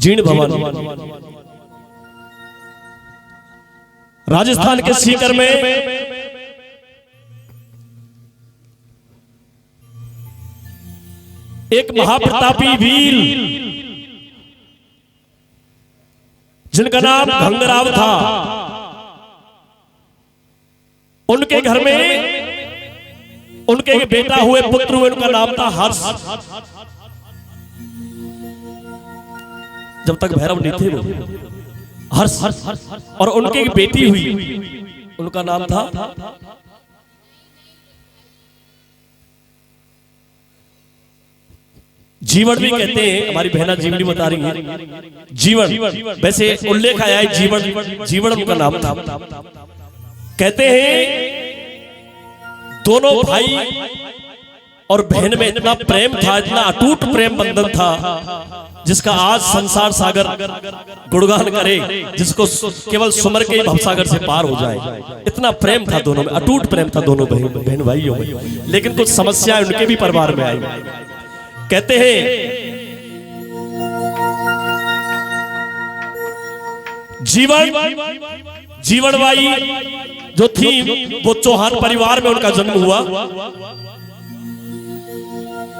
जीण भवानी। राजस्थान के सीकर में एक महाप्रतापी वीर जिनका नाम गंगराव था, उनके घर में उनके एक बेटा हुए, पुत्र हुए, उनका नाम था हर्ष। जब तक भैरव नहीं थे वो हर्ष, और उनके एक बेटी हुई, उनका नाम था जीवन भी कहते हैं। हमारी बहना जीवनी बता रही है जीवन, वैसे उल्लेख आया है जीवन, जीवन उनका नाम था। कहते हैं दोनों भाई और बहन में इतना प्रेम था, इतना अटूट प्रेम बंधन था, जिसका आज संसार सागर गुणगान करे, जिसको केवल सुमर के भवसागर से पार हो जाए। इतना प्रेम था दोनों में, अटूट प्रेम था दोनों बहन भाइयों में। लेकिन कुछ समस्याएं उनके भी परिवार में आई। कहते हैं जीवन बाई जो थी वो चौहान परिवार में उनका जन्म हुआ,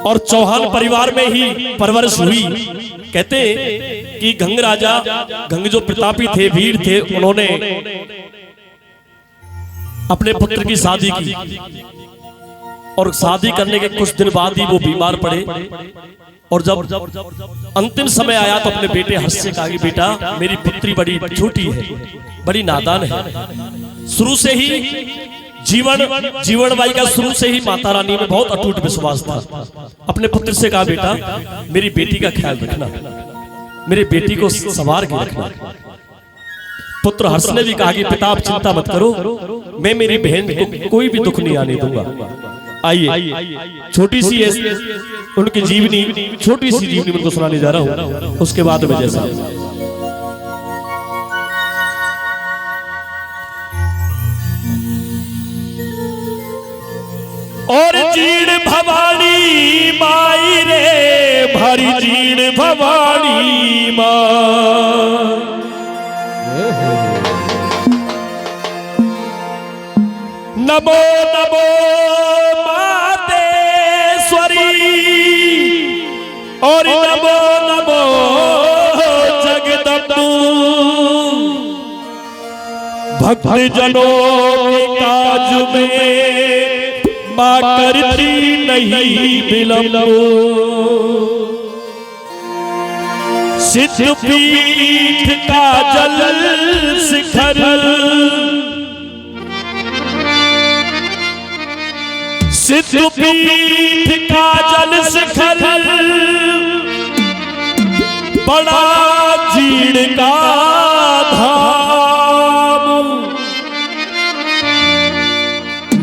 और चौहान परिवार में ही परवरिश हुई। कहते कि गंग राजा, गंग जो प्रतापी थे, वीर थे, उन्होंने अपने पुत्र की शादी की, और शादी करने के कुछ दिन बाद ही वो बीमार पड़े। और जब अंतिम समय आया तो अपने बेटे हर्ष से कहा कि बेटा मेरी पुत्री बड़ी छोटी है, बड़ी नादान है। शुरू से ही जीवन बाई का शुरू से ही माता रानी में बहुत अटूट विश्वास था। अपने पुत्र से कहा बेटा मेरी बेटी का ख्याल रखना, मेरी बेटी को संवार के रखना। पुत्र हर्ष ने भी कहा कि पिता आप चिंता मत करो, मैं मेरी बहन को कोई भी दुख नहीं आने दूंगा। आइए छोटी सी उनकी जीवनी, छोटी सी जीवनी उनको सुनाने जा रहा हूं, उसके बाद में जैसा और जीण भवानी माई रे, भारी जीण भवानी माई, नमो नमो मातेश्वरी, और नमो नमो जगदम्बू, भक्त जनों के काज में मां करती नहीं विलंब, सिद्धपीठ का जल शिखर, सिद्धपीठ का जल शिखर, बड़ा जीण का धाम,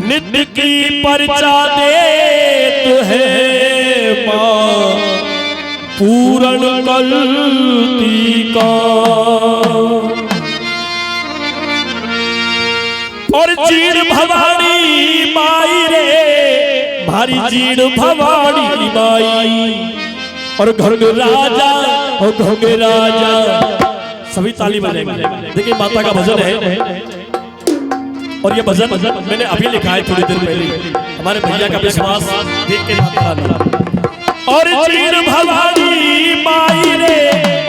नित्य की परिचा देत है मां, पूरण कल्ती का। और जीण भवानी माई रे, भारी जीण भवानी माई, और घंग राजा, और घंग राजा, सभी ताली बजाएंगे। देखिए माता का भजन है, और ये भजन मैंने अभी लिखा है थोड़ी देर पहले, हमारे भैया का विश्वास देख के। और जीण भवानी माई रे,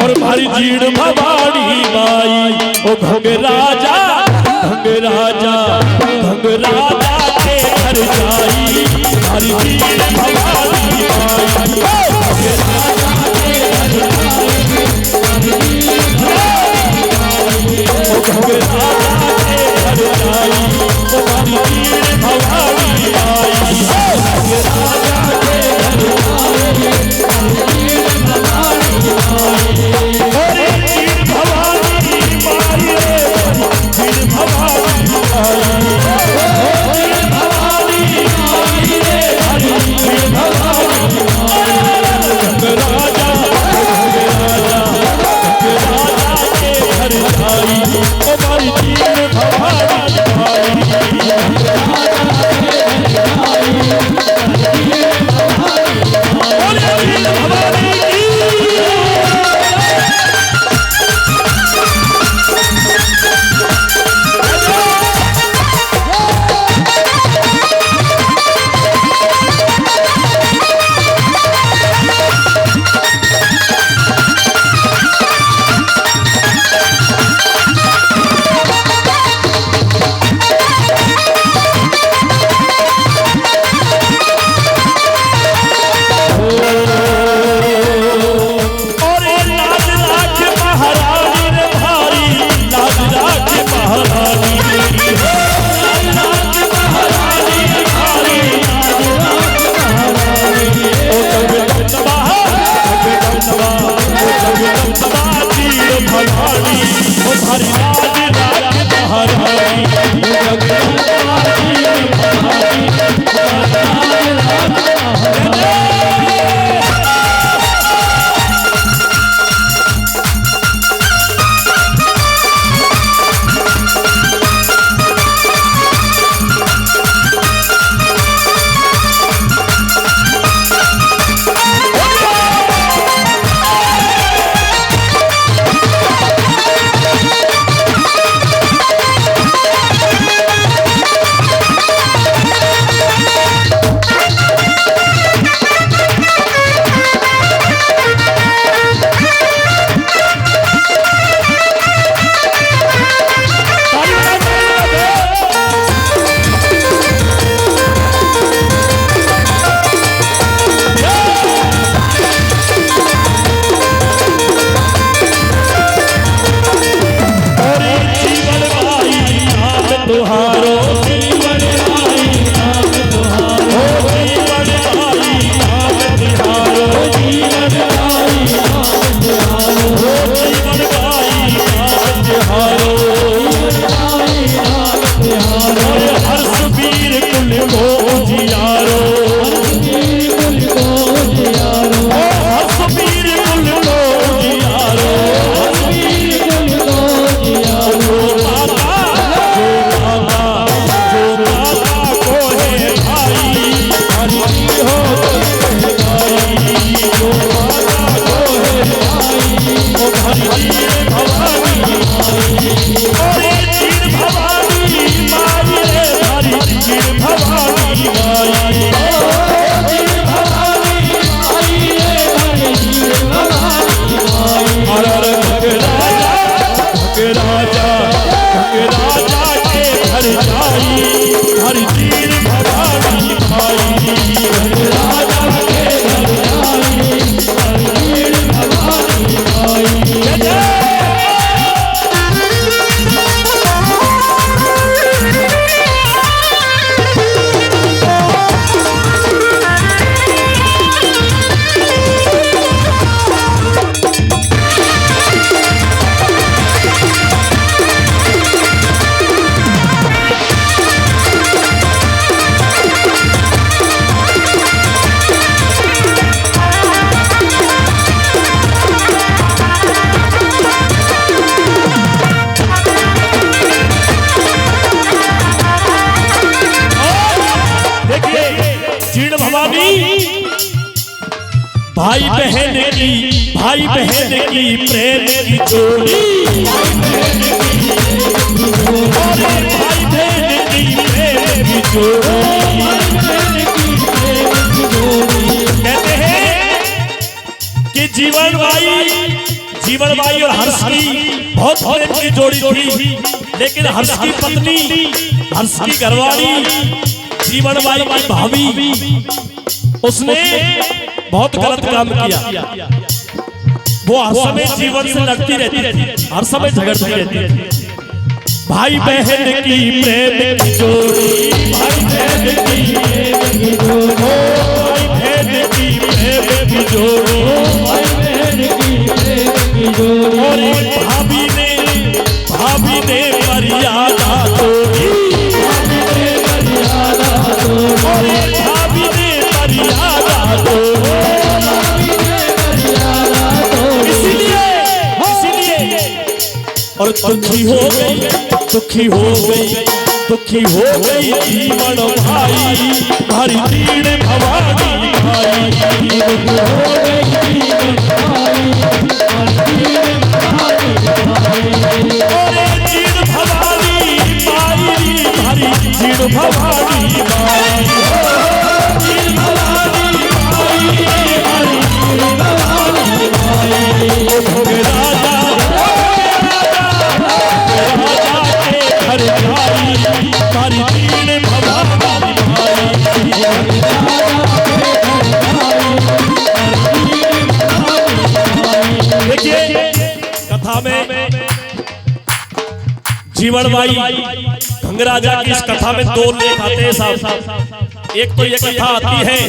और भारी जीण भवानी माई, ओ घंग राजा, घंग राजा, घंग राजा के घर जाई, भारी जीण भवानी माई, घंग राजा के घर जाई, ओ घंग राजा के घर जाई, ओ भारी जीण भवानी माई, घंग राजा के घर जाई, जीण भवानी माई, और जीण भवानी माई रे, जीण भवानी माई, जीण भवानी माई रे, जीण भवानी ओ भारी राज राज महारानी जगदम्बा जी भवानी राज राज महारानी। भाई बहन की प्रेम की जोड़ी और भाई बहन की प्रेम की जोड़ी कहते हैं कि जीवन बाई और हर्ष की बहुत प्रेम की जोड़ी थी, लेकिन हर्ष की पत्नी, हर्ष की घरवाली जीवन बाई की भाभी, उसने बहुत गलत काम किया। वो हर समय जीवन से लड़ती रहती थी, हर समय झगड़ती रहती थी। भाई बहन की प्रेम की जोड़ी, भाई बहन की प्रेम की जोड़ी, भाई बहन की प्रेम की जोड़ी, भाई बहन की प्रेम की जोड़ी। और एक भाभी ने मर्यादा तोड़ी, और एक भाभी ने मर्यादा तोड़ी। और दुखी हो गई जीवन भाई, भारी तीन भवानी भाई, दुखी हो गई जीवन भाई, और जीन भवानी भाई, भारी जीन भवानी भाई, जीन भवानी भाई, भारी जीन भवानी भाई। राजा भारी तीन भवानी भाई। देखिए कथा में जीवन बाई गंगराजा की इस कथा में दो लेख आते हैं साहब। एक तो ये कथा आती है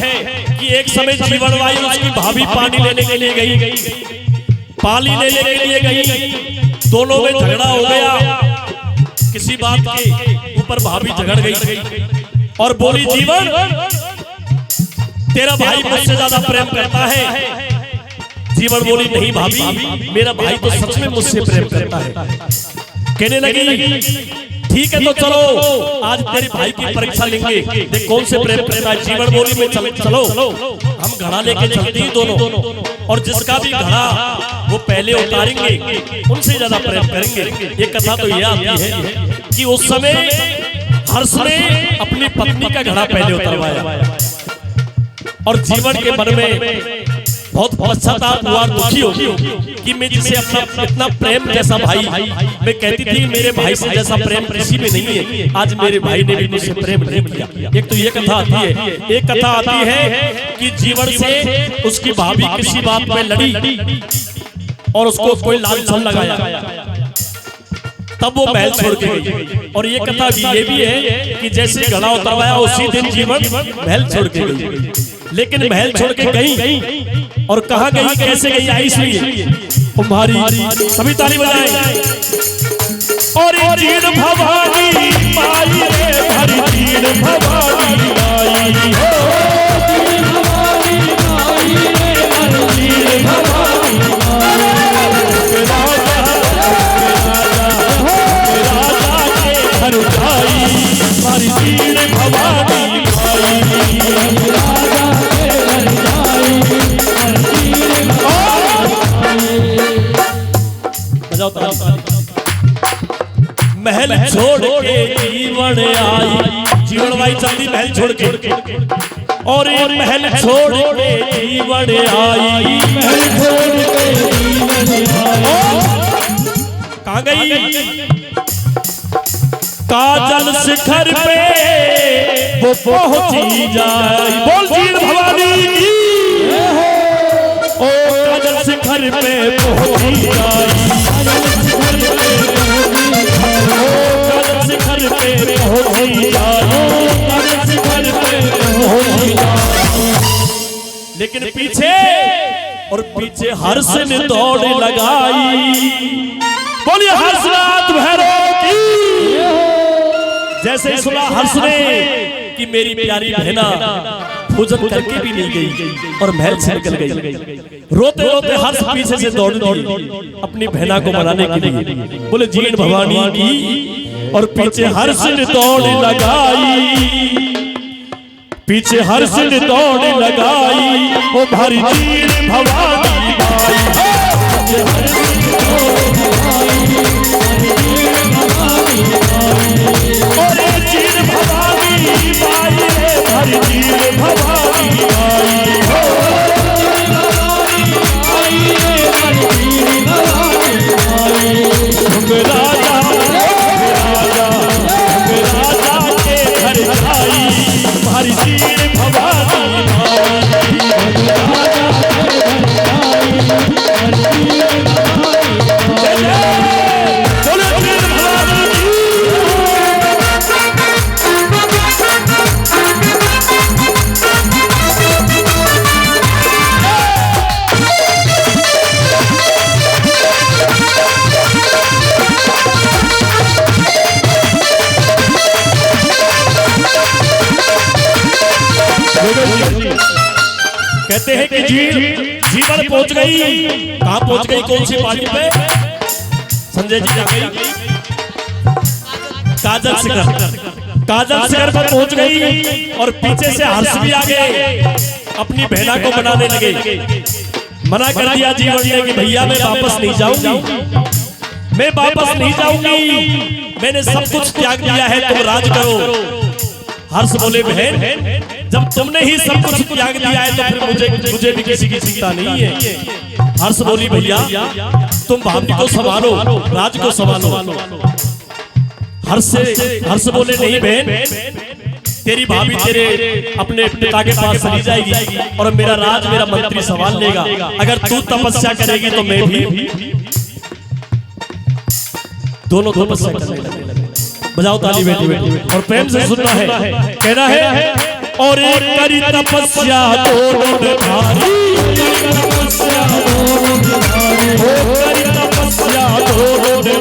कि एक समय जीवन बाई उसकी भाभी पानी लेने के लिए गई, पानी लेने के लिए गई दोनों में झगड़ा हो गया किसी बात के ऊपर। भाभी झगड़ गई और बोली जीवन तेरा भाई मुझसे ज्यादा प्रेम करता है। जीवन बोली नहीं भाभी, मेरा भाई तो सच में मुझसे प्रेम करता है। कहने लगी ठीक है तो चलो आज तेरे भाई की परीक्षा लेंगे, देख कौन से प्रेम करता है। जीवन बोली में चलो हम घड़ा लेके चलते ही दोनों, और जिसका भी घड़ा वो पहले उतारेंगे उनसे ज्यादा प्रेम करेंगे। ये कथा तो यह आती है कि उस समय हर्ष ने अपनी पत्नी का घड़ा पहले उतरवाया और जीवन के मन में बहुत पश्चाताप हुआ, दुखी हो कि मैं जिसे अपना इतना प्रेम जैसा भाई, मैं कहती थी मेरे भाई से जैसा प्रेम किसी में नहीं है, आज मेरे भाई ने भी मुझसे प्रेम नहीं किया। एक तो ये कथा आती है। एक कथा आती है कि जीवन से उसकी भाभी किसी बात में लड़ी और उसको कोई लालच लगाया, तब वो महल छोड़ के गई। और ये कथा भी ये भी है कि जैसे घड़ा उतरवाया उसी दिन जीवन महल छोड़ के गई। लेकिन महल छोड़ के गई और कहाँ गई, कैसे गई, आई इसलिए तुम्हारी सभी ताली बजाएं। और जीण भवानी माई रे हरि जीण भवानी माई हो, जीण भवानी माई रे हरि जीण भवानी हमारी जीण भवानी महल छोड़ के जीवन आई, जीवन भाई चलती महल छोड़ के, और ये महल छोड़ के जीवन आई, महल छोड़ के जीवन आई। कहाँ गई? काजल शिखर पे वो पहुंची जाए, बोल जीण भवानी की। ओ काजल शिखर पे पहुंची जाए, काजल शिखर पे पहुंची जाए, काजल शिखर पे पहुंची जाए। लेकिन पीछे और पीछे हर्ष ने दौड़ लगाई, बोलिए हर्षनाथ भैरव की। जैसे सुना हर्ष ने कि मेरी प्यारी बहना पूजन करके भी नहीं गई और महल से निकल गई। रोते रोते हर्ष पीछे से दौड़ दी अपनी बहना को मनाने के लिए, बोले जीण भवानी की। और पीछे हर्ष ने दौड़ लगाई, पीछे हर्ष ने दौड़ लगाई, ओ भारी जीण भवानी और जीण भवानी माई रे हरि जीण भवानी माई हो, राजा राजा राजा के घर आई, हरि जीण भवानी कहते हैं कि जीवन पहुंच गई। कहां पहुंच गई, कौन सी पार्टी पे? संजय जी जा गई काजल शिखर, काजल शिखर पर पहुंच गई और पीछे से हर्ष भी आ गए, अपनी बहना को मनाने लगे। मना कर दिया जीवन ने कि भैया मैं वापस नहीं जाऊंगी, मैं वापस नहीं जाऊंगी, मैंने सब कुछ त्याग दिया है, तुम राज करो। हर्ष बोले बहन जब तुमने ही सब कुछ त्याग दिया है तो फिर मुझे भी किसी की चिंता नहीं है। हर्ष बोली भैया तुम भाभी को संभालो, राज को संभालो। हर्ष बोले नहीं बहन, तेरी भाभी तेरे अपने पिता के पास चली जाएगी और मेरा राज मेरा मंत्री संभाल लेगा। अगर तू तपस्या करेगी तो मैं भी। दोनों तपस्या करने लगे। बजाओ ताली बेटी बेटी और प्रेम से सुनना है, कहना है। और एक करी तपस्या दोनों ने भारी, करी तपस्या दोनों ने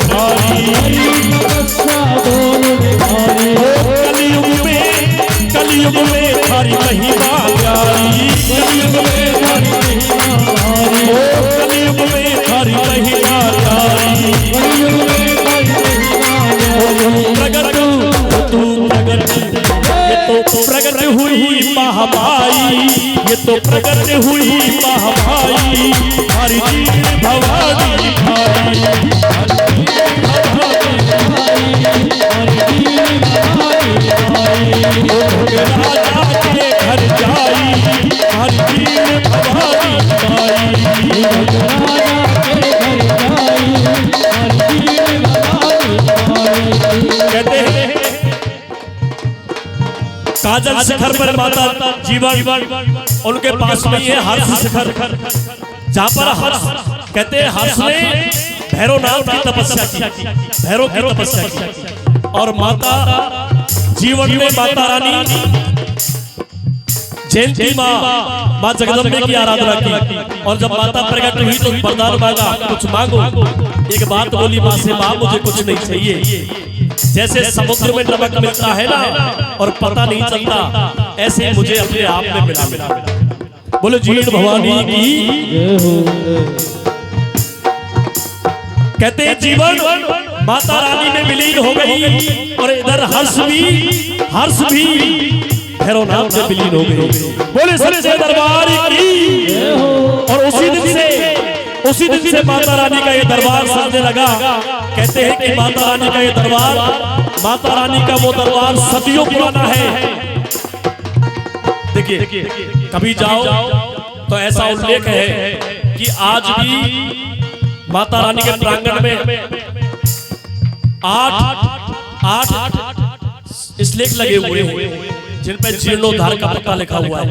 महामाई, ये तो प्रकट हुई महामाई, हरि जीण भवानी भाई। राजा के घर जाई, हरि जीण भवानी कहते हैं काजल शिखर पर माता जीवन उनके पास में है हर्ष शिखर, जहाँ पर हर्ष कहते हैं हर्ष ने भैरवनाथ की तपस्या की, भैरव की तपस्या की, और माता जीवन में माता रानी जयंती माँ जगदम्बे की आराधना की। और जब माता प्रकट हुई तो वरदान मांगा, कुछ मांगो। एक बात बोली माँ से, माँ मुझे कुछ नहीं चाहिए। जैसे समुद्र में नमक मिलता है ना और पता नहीं चलता, ऐसे मुझे अपने आप में मिला। बोले जीण भवानी की। कहते हैं जीवन माता रानी में विलीन हो गई और इधर हर्ष भी भैरवनाथ में विलीन हो गई। बोले सच्चे दरबार की। और उसी दिन से माता रानी का ये दरबार सजने लगा। कहते हैं कि माता रानी का ये दरबार, माता रानी का वो दरबार सदियों पुराना है। देखिए कभी जाओ तो ऐसा उल्लेख है कि आज भी माता रानी के प्रांगण में 8 श्लोक लगे हुए हैं जिन पे जीर्णोद्धार का पता लिखा हुआ है।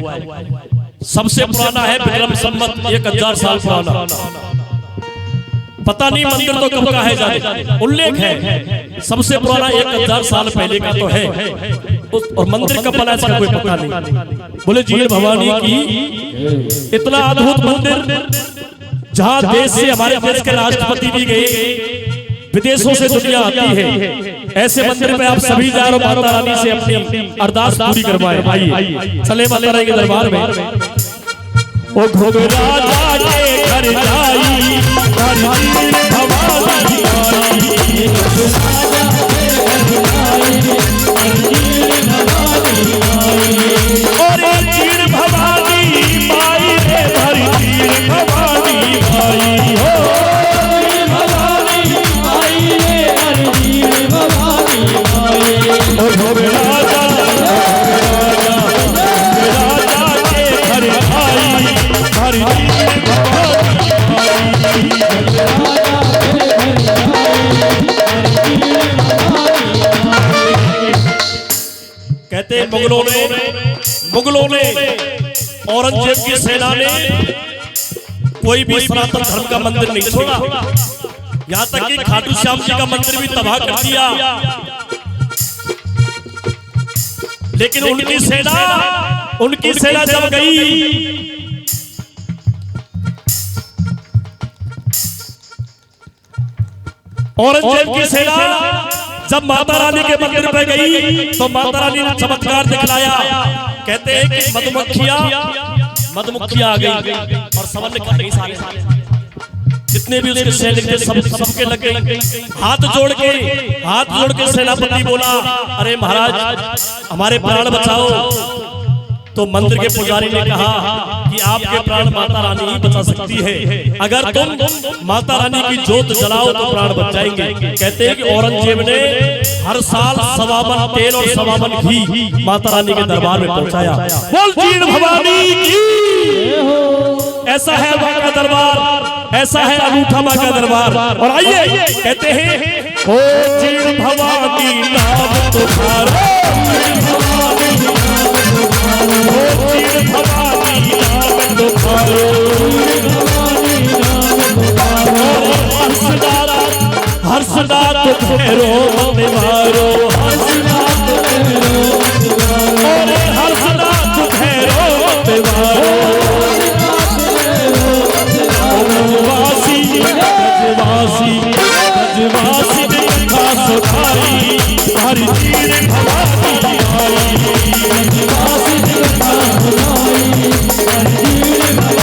सबसे पुराना है विक्रम संवत 1000 साल पुराना। पता नहीं मंदिर तो कब का है जाने, उल्लेख है सबसे पुराना 1000 साल पहले का तो है, और मंदिर कब बना इसका कोई पता नहीं। बोले जीण भवानी की। इतना अद्भुत मंदिर जहाँ देश से, हमारे देश के राष्ट्रपति भी गए, विदेशों से दुनिया आती है। ऐसे मंदिर में आप सभी जाओ, माता रानी से अपनी अरदास पूरी करवाएं। आइए चले माता रानी के दरबार में। ओ राजा के घर जाई, भवानी और जीण भवानी माई रे, हरि जीण भवानी माई हो। कहते हैं मुगलों ने औरंगजेब की सेना ने कोई भी सनातन धर्म का मंदिर नहीं छोड़ा। यहाँ तक कि खाटू श्याम जी का मंदिर भी तबाह कर दिया। लेकिन उनकी सेना जब गई, औरंगजेब की सेना जब माता रानी के मंदिर पे गई तो माता रानी ने चमत्कार दिखलाया। कहते हैं कि मधुमक्खियां आ गई और सवन कर गई। सारे जितने भी उसके सैनिक थे सबके लग गई। हाथ जोड़ के सेनापति बोला, अरे महाराज हमारे प्राण बचाओ। तो मंदिर के पुजारी ने कहा कि आपके प्राण माता रानी ही बचा सकती है। अगर तुम माता रानी की जोत जलाओ तो प्राण बच जाएंगे। कहते हैं कि औरंगजेब ने हर साल 1.25 मन तेल और 1.25 मन घी माता रानी के दरबार में पहुंचाया। बोल जीण भवानी की। ऐसा है मां का दरबार, ऐसा है अनूठा मां का दरबार। और आइए कहते हैं, ओ जीण भवानी नाम तुम्हारा, जीण भवानी नाम तुम्हारो, हर्षनाथ भैरो निवारो, हर्षनाथ भैरो निवारो। गजवासी कथा सुनाई, हरि जीण भवानी आई। गजवासी कथा सुनाई, हरि जीण भवानी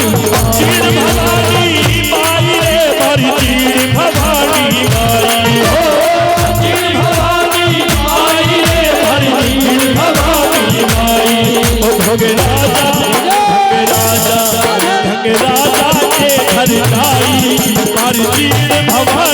आई। जीण भवानी माई रे, हरि जीण भवानी आई। हो जीण भवानी माई रे, हरि जीण भवानी आई। ओ वीर भवन